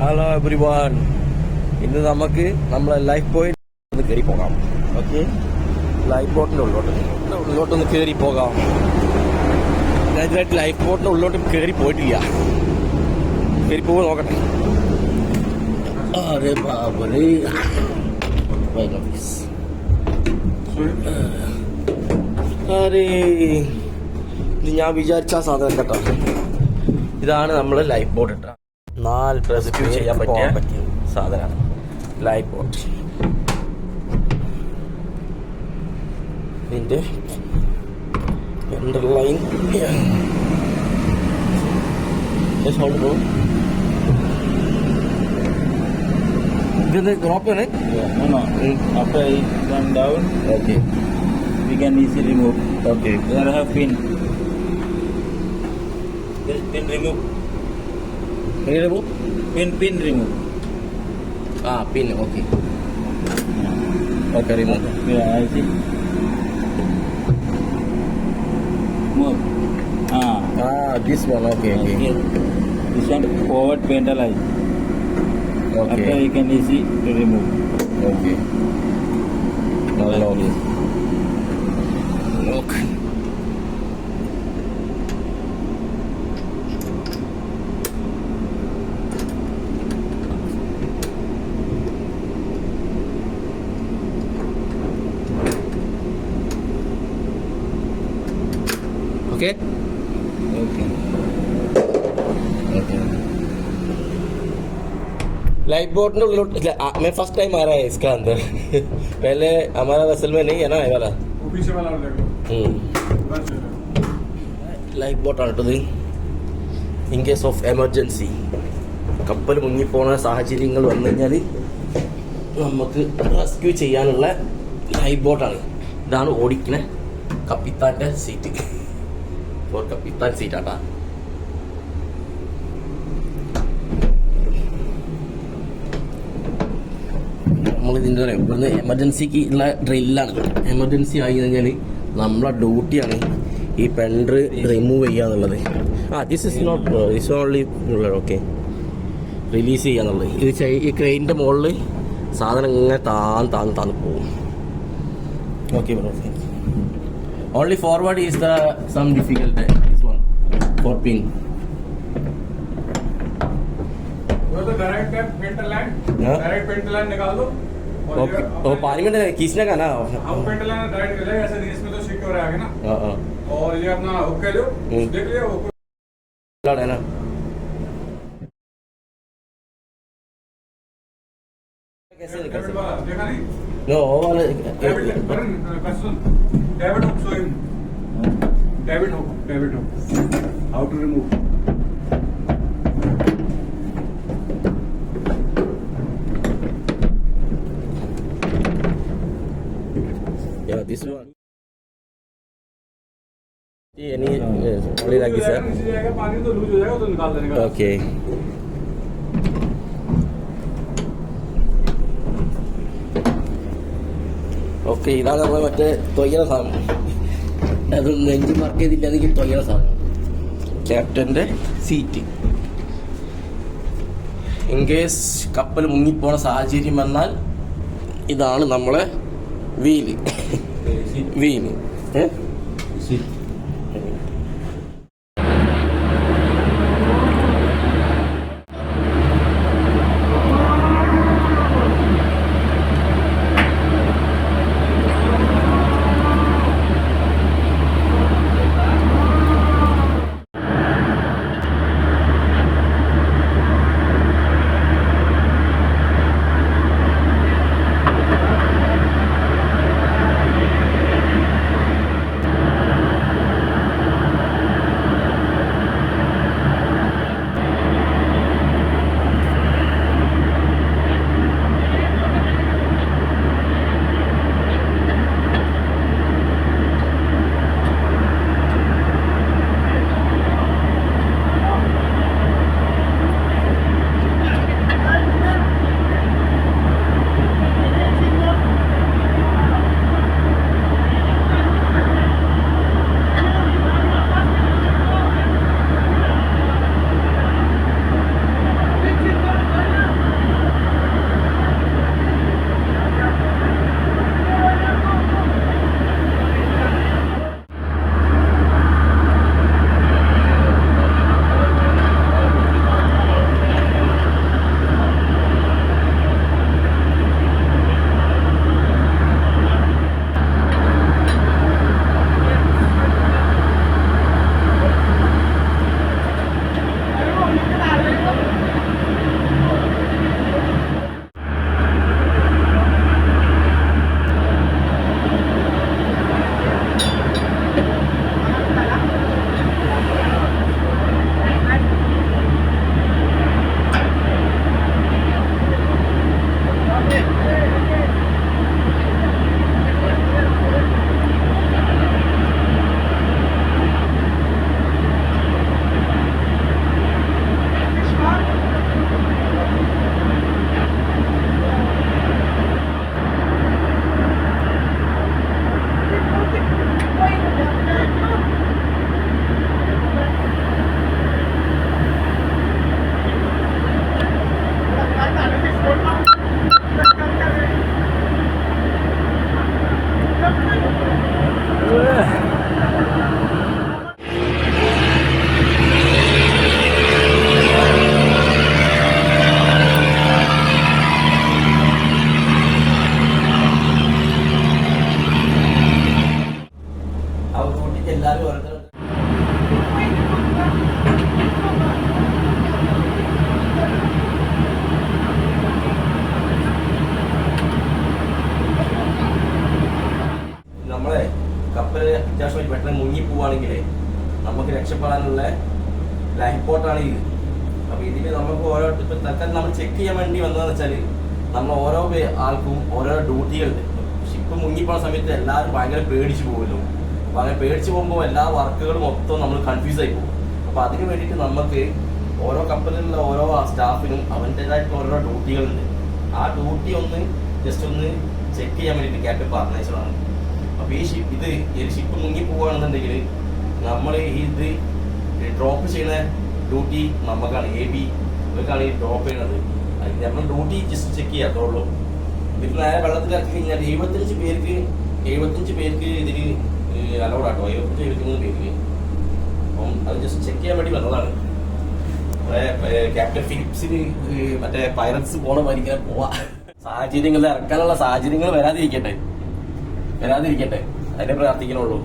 Hello everyone, ഇന്ന് നമുക്ക് നമ്മളെ ലൈഫ് പോയിന്റ് ഒന്ന് കയറി പോകാം. ഓക്കെ, ലൈഫ് ബോട്ടിൻ്റെ ഉള്ളോട്ടൊന്ന് കയറി പോകാം. ഞാൻ ഇതായിട്ട് ലൈഫ് ബോട്ടിൻ്റെ ഉള്ളോട്ട് കയറി പോയിട്ടില്ല. കയറി പോകുക നോക്കട്ടെ. അരെ ബാബരേ, അരേ ഇത് ഞാൻ വിചാരിച്ച സാധനം കേട്ടോ. ഇതാണ് നമ്മള് ലൈഫ് ബോട്ട് ഇട്ട 4 റെസ്ക്യൂ ചെയ്യാൻ പറ്റിയ സാധനമാണ് ലൈഫ് ബോട്ട്. ഇതിന്റെ അണ്ടർലൈൻ ഇതൊന്ന് നോക്കാണ്. After I come down, okay, we can easily remove. Okay. There I have pin. This pin remove. എങ്ങനെ പോ? Pin remove. ആ പിന്നെ okay okay remove. Yeah, I see. Move. This one okay okay Okay. This one forward pendalize. Okay After you can easy to remove. Okay. Like this. Okay. Okay? Okay. Okay. Life boat ने उलट मैं first time आ रहा है इसका अंदर. पहले हमारा असल में नहीं है ना ये वाला. पीछे वाला ലൈഫ് ബോട്ടാണ് ഇൻ കേസ് ഓഫ് എമർജൻസി. കപ്പൽ മുങ്ങിപ്പോണ സാഹചര്യങ്ങൾ വന്നു കഴിഞ്ഞാൽ നമുക്ക് റെസ്ക്യൂ ചെയ്യാനുള്ള ലൈഫ് ബോട്ടാണ്. ഇതാണ് ഓടിക്കണ കപ്പിത്താൻ്റെ സീറ്റ്. ഫോർ കപ്പിത്താൻ സീറ്റാട്ടാ. നമ്മളിതിൻ്റെ ഇവിടുന്ന് എമർജൻസിക്ക് ഉള്ള ഡ്രില്ലാണ്. എമർജൻസി ആയി കഴിഞ്ഞാൽ നമ്മളെ ഡ്യൂട്ടിയാണ് ഈ പെൻഡ്ര് റിമൂവ് ചെയ്യുക എന്നുള്ളത്. This is not this only okay release ചെയ്യുക എന്നുള്ളത്. ഇത് ഈ ക്രെയിനിൻ്റെ മുകളിൽ സാധനം ഇങ്ങനെ താന്ന് പോകും. Okay bro, thank you. Only forward is the some difficult. This one for pin. तो डायरेक्ट पेंटलाइन हाँ? डायरेक्ट पेंटलाइन निकाल दो. ओके, वो पानी में खींचने का ना. अब पेंटलाइन डायरेक्ट ले ऐसे नहीं, इसमें तो सिक्योर आएगा ना. हाँ. और ये अपना हुक के लो, देख लिया वो है ना. कैसे निकल डेविड वाला देखा नहीं. नो वो वाला David question David hook show him. David hook how to remove. Yeah, this one. ये नहीं only like this, sir. नीचे जाएगा पानी तो लूज हो जाएगा, तो निकाल देने का. Okay. ഓക്കെ, ഇതാണ് നമ്മൾ മറ്റേ തൊയ്യണ സാധനം. അത് നെഞ്ച് മാർക്ക് ചെയ്തില്ലെങ്കിൽ തൊയ്യണ സാധനം. ക്യാപ്റ്റൻ്റെ സീറ്റ്. ഇൻ കേസ് കപ്പൽ മുങ്ങിപ്പോണ സാഹചര്യം വന്നാൽ ഇതാണ് നമ്മളെ വീല്. വീല് അത്യാവശ്യമായിട്ട് പെട്ടെന്ന് മുങ്ങി പോവുകയാണെങ്കിൽ നമുക്ക് രക്ഷപ്പെടാനുള്ള ലൈഫ് ബോട്ടാണ് ഇത്. അപ്പോൾ ഇതിൽ നമുക്ക് ഓരോ ഇപ്പം തൽക്കാലം നമ്മൾ ചെക്ക് ചെയ്യാൻ വേണ്ടി വന്നതെന്ന് വെച്ചാൽ നമ്മൾ ഓരോ ആൾക്കും ഓരോ ഡ്യൂട്ടികളുണ്ട്. ഷിപ്പ് മുങ്ങിപ്പോണ സമയത്ത് എല്ലാവരും ഭയങ്കര പേടിച്ച് പോകുമല്ലോ. അപ്പോൾ അങ്ങനെ പേടിച്ച് പോകുമ്പോൾ എല്ലാ വർക്കുകളും മൊത്തം നമ്മൾ കൺഫ്യൂസ് ആയി പോകും. അപ്പോൾ അതിന് വേണ്ടിയിട്ട് നമുക്ക് ഓരോ കപ്പലിലുള്ള ഓരോ സ്റ്റാഫിനും അവൻ്റേതായിട്ട് ഓരോ ഡ്യൂട്ടികളുണ്ട്. ആ ഡ്യൂട്ടി ഒന്ന് ജസ്റ്റ് ഒന്ന് ചെക്ക് ചെയ്യാൻ വേണ്ടിയിട്ട് ക്യാപ്റ്റൻ പറഞ്ഞതാണ്. അപ്പോൾ ഈ ഷിപ്പ് മുങ്ങി പോവുകയാണെന്നുണ്ടെങ്കിൽ നമ്മൾ ഇത് ഡ്രോപ്പ് ചെയ്യുന്ന ഡ്യൂട്ടി നമുക്കാണ്. AB ഇവർക്കാണ് ഈ ഡ്രോപ്പ് ചെയ്യുന്നത്. നമ്മൾ ഡ്യൂട്ടി ജസ്റ്റ് ചെക്ക് ചെയ്യാത്തുള്ളൂ. ഇതിൽ നേരെ വെള്ളത്തിലാക്കി കഴിഞ്ഞാൽ 75 പേർക്ക് ഇതിന് അലൗഡ് ആട്ടോ. 73 പേർക്ക്. അപ്പം അത് ജസ്റ്റ് ചെക്ക് ചെയ്യാൻ വേണ്ടി വന്നതാണ്. ക്യാപ്റ്റൻ ഫിലിപ്സിന് മറ്റേ പൈററ്റ്സ് പോണ മാതിരി ഇങ്ങനെ പോവാ. സാഹചര്യങ്ങളിൽ ഇറക്കാനുള്ള സാഹചര്യങ്ങൾ വരാതിരിക്കട്ടെ അതിനെ പ്രാർത്ഥിക്കണുള്ളൂ.